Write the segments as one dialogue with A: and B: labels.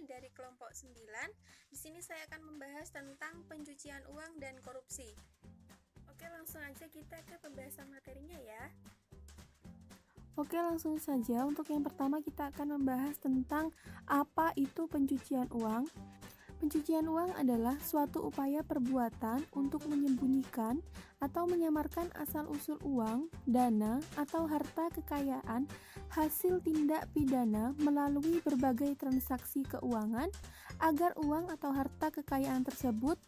A: dari kelompok 9. Di sini saya akan membahas tentang pencucian uang dan korupsi. Oke, langsung aja kita ke pembahasan materinya ya.
B: Oke, langsung saja. Untuk yang pertama kita akan membahas tentang apa itu pencucian uang. Pencucian uang adalah suatu upaya perbuatan untuk menyembunyikan atau menyamarkan asal-usul uang, dana, atau harta kekayaan hasil tindak pidana melalui berbagai transaksi keuangan agar uang atau harta kekayaan tersebut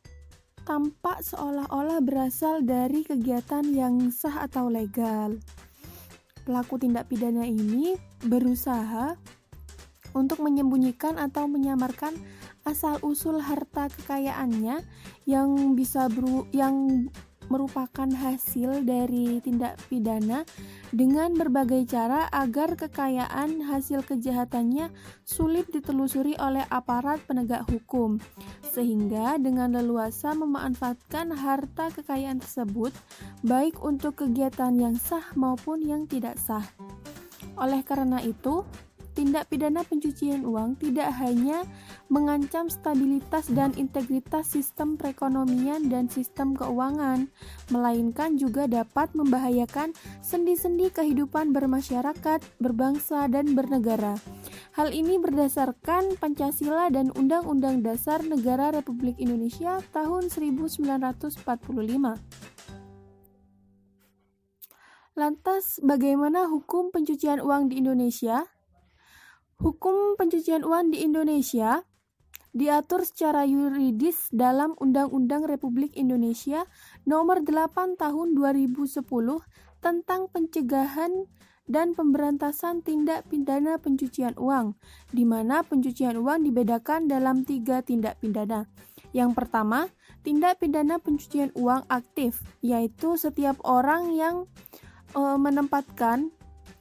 B: tampak seolah-olah berasal dari kegiatan yang sah atau legal. Pelaku tindak pidana ini berusaha untuk menyembunyikan atau menyamarkan asal-usul harta kekayaannya yang merupakan hasil dari tindak pidana dengan berbagai cara agar kekayaan hasil kejahatannya sulit ditelusuri oleh aparat penegak hukum, sehingga dengan leluasa memanfaatkan harta kekayaan tersebut baik untuk kegiatan yang sah maupun yang tidak sah. Oleh karena itu, tindak pidana pencucian uang tidak hanya mengancam stabilitas dan integritas sistem perekonomian dan sistem keuangan, melainkan juga dapat membahayakan sendi-sendi kehidupan bermasyarakat, berbangsa, dan bernegara. Hal ini berdasarkan Pancasila dan Undang-Undang Dasar Negara Republik Indonesia tahun 1945. Lantas, bagaimana hukum pencucian uang di Indonesia? Hukum pencucian uang di Indonesia diatur secara yuridis dalam Undang-Undang Republik Indonesia Nomor 8 Tahun 2010 tentang pencegahan dan pemberantasan tindak pidana pencucian uang, di mana pencucian uang dibedakan dalam 3 tindak pidana. Yang pertama, tindak pidana pencucian uang aktif, yaitu setiap orang yang menempatkan,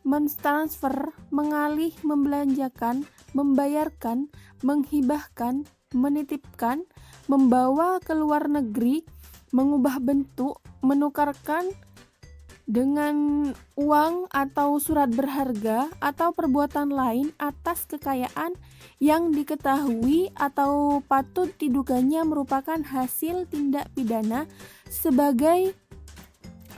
B: mentransfer, mengalih, membelanjakan, membayarkan, menghibahkan, menitipkan, membawa ke luar negeri, mengubah bentuk, menukarkan dengan uang atau surat berharga atau perbuatan lain atas kekayaan yang diketahui atau patut diduganya merupakan hasil tindak pidana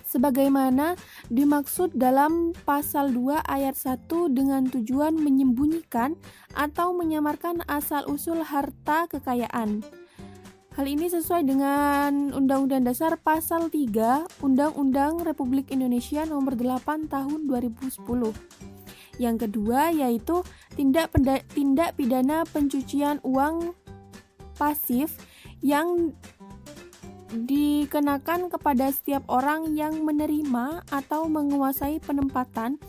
B: sebagaimana dimaksud dalam pasal 2 ayat 1 dengan tujuan menyembunyikan atau menyamarkan asal-usul harta kekayaan. Hal ini sesuai dengan Undang-Undang Dasar pasal 3 Undang-Undang Republik Indonesia Nomor 8 Tahun 2010. Yang kedua yaitu tindak pidana pencucian uang pasif yang dikenakan kepada setiap orang yang menerima atau menguasai penempatan,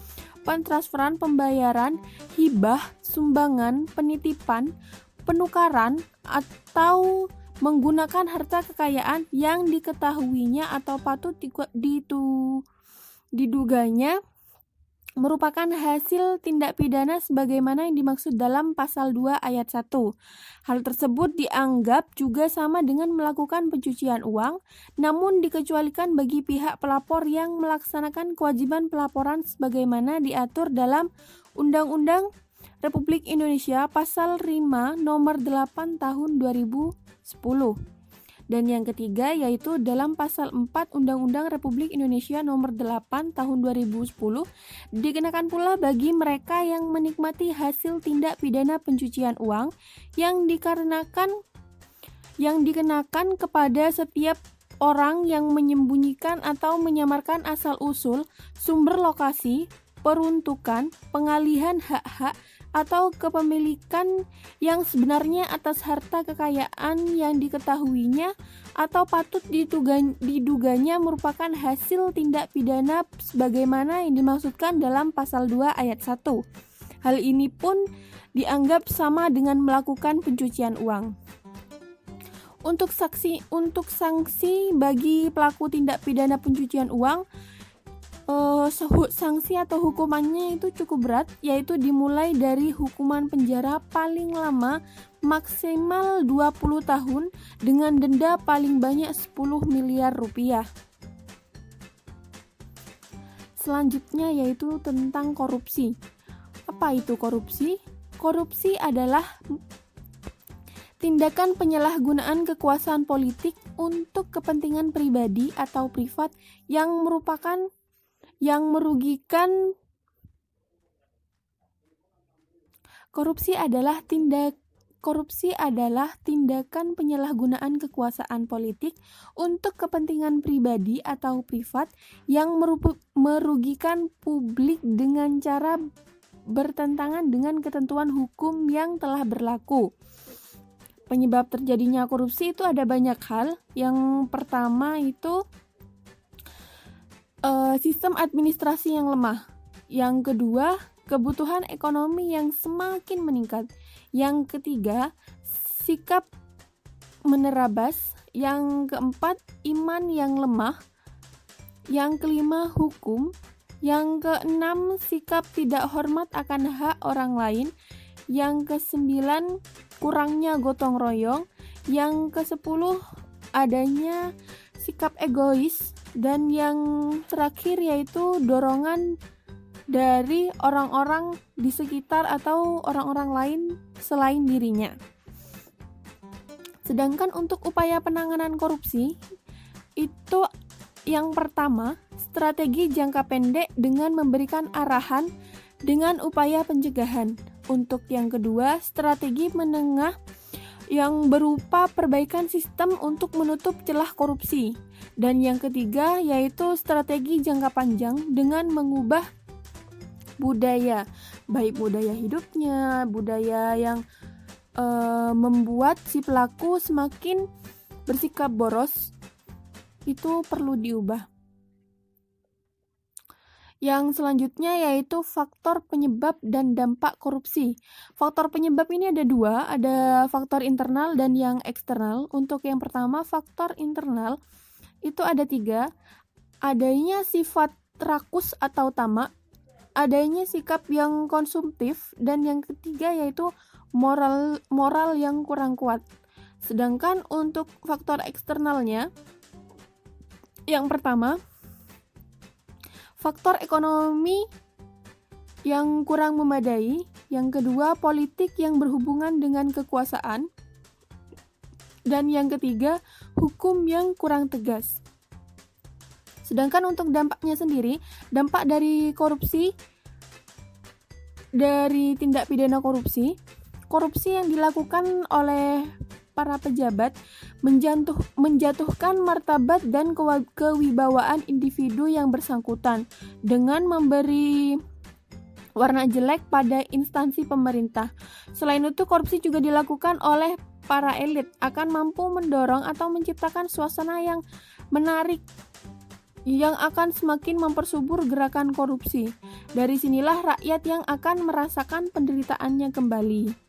B: pentransferan, pembayaran, hibah, sumbangan, penitipan, penukaran, atau menggunakan harta kekayaan yang diketahuinya atau patut diduganya merupakan hasil tindak pidana sebagaimana yang dimaksud dalam pasal 2 ayat 1. Hal tersebut dianggap juga sama dengan melakukan pencucian uang, namun dikecualikan bagi pihak pelapor yang melaksanakan kewajiban pelaporan sebagaimana diatur dalam Undang-Undang Republik Indonesia pasal 5 nomor 8 tahun 2010. Dan yang ketiga yaitu dalam pasal 4 Undang-Undang Republik Indonesia Nomor 8 Tahun 2010 dikenakan pula bagi mereka yang menikmati hasil tindak pidana pencucian uang yang dikenakan kepada setiap orang yang menyembunyikan atau menyamarkan asal-usul, sumber lokasi, peruntukan, pengalihan hak-hak atau kepemilikan yang sebenarnya atas harta kekayaan yang diketahuinya atau patut diduganya merupakan hasil tindak pidana sebagaimana yang dimaksudkan dalam pasal 2 ayat 1. Hal ini pun dianggap sama dengan melakukan pencucian uang. Untuk sanksi bagi pelaku tindak pidana pencucian uang, sanksi atau hukumannya itu cukup berat, yaitu dimulai dari hukuman penjara paling lama maksimal 20 tahun dengan denda paling banyak 10 miliar rupiah. Selanjutnya yaitu tentang korupsi. Apa itu korupsi? Korupsi adalah tindakan penyalahgunaan kekuasaan politik untuk kepentingan pribadi atau privat yang merugikan. Korupsi adalah tindakan penyalahgunaan kekuasaan politik untuk kepentingan pribadi atau privat yang merugikan publik dengan cara bertentangan dengan ketentuan hukum yang telah berlaku. Penyebab terjadinya korupsi itu ada banyak hal. Yang pertama itu sistem administrasi yang lemah. Yang kedua, kebutuhan ekonomi yang semakin meningkat. Yang ketiga, sikap menerabas. Yang keempat, iman yang lemah. Yang kelima, hukum. Yang keenam, sikap tidak hormat akan hak orang lain. Yang kesembilan, kurangnya gotong royong. Yang kesepuluh, adanya sikap egois. Dan yang terakhir yaitu dorongan dari orang-orang di sekitar atau orang-orang lain selain dirinya. Sedangkan untuk upaya penanganan korupsi, itu yang pertama, strategi jangka pendek dengan memberikan arahan dengan upaya pencegahan. Untuk yang kedua, strategi menengah yang berupa perbaikan sistem untuk menutup celah korupsi. Dan yang ketiga, yaitu strategi jangka panjang dengan mengubah budaya, baik budaya hidupnya, budaya yang membuat si pelaku semakin bersikap boros, itu perlu diubah. Yang selanjutnya yaitu faktor penyebab dan dampak korupsi. Faktor penyebab ini ada dua, ada faktor internal dan yang eksternal. Untuk yang pertama, faktor internal itu ada tiga, adanya sifat rakus atau tamak, adanya sikap yang konsumtif, dan yang ketiga yaitu moral yang kurang kuat. Sedangkan untuk faktor eksternalnya, yang pertama, faktor ekonomi yang kurang memadai, yang kedua politik yang berhubungan dengan kekuasaan, dan yang ketiga hukum yang kurang tegas. Sedangkan untuk dampaknya sendiri, dampak dari korupsi, dari tindak pidana korupsi yang dilakukan oleh para pejabat menjatuhkan martabat dan kewibawaan individu yang bersangkutan dengan memberi warna jelek pada instansi pemerintah. Selain itu, korupsi juga dilakukan oleh para elit, akan mampu mendorong atau menciptakan suasana yang menarik yang akan semakin mempersubur gerakan korupsi. Dari sinilah rakyat yang akan merasakan penderitaannya kembali.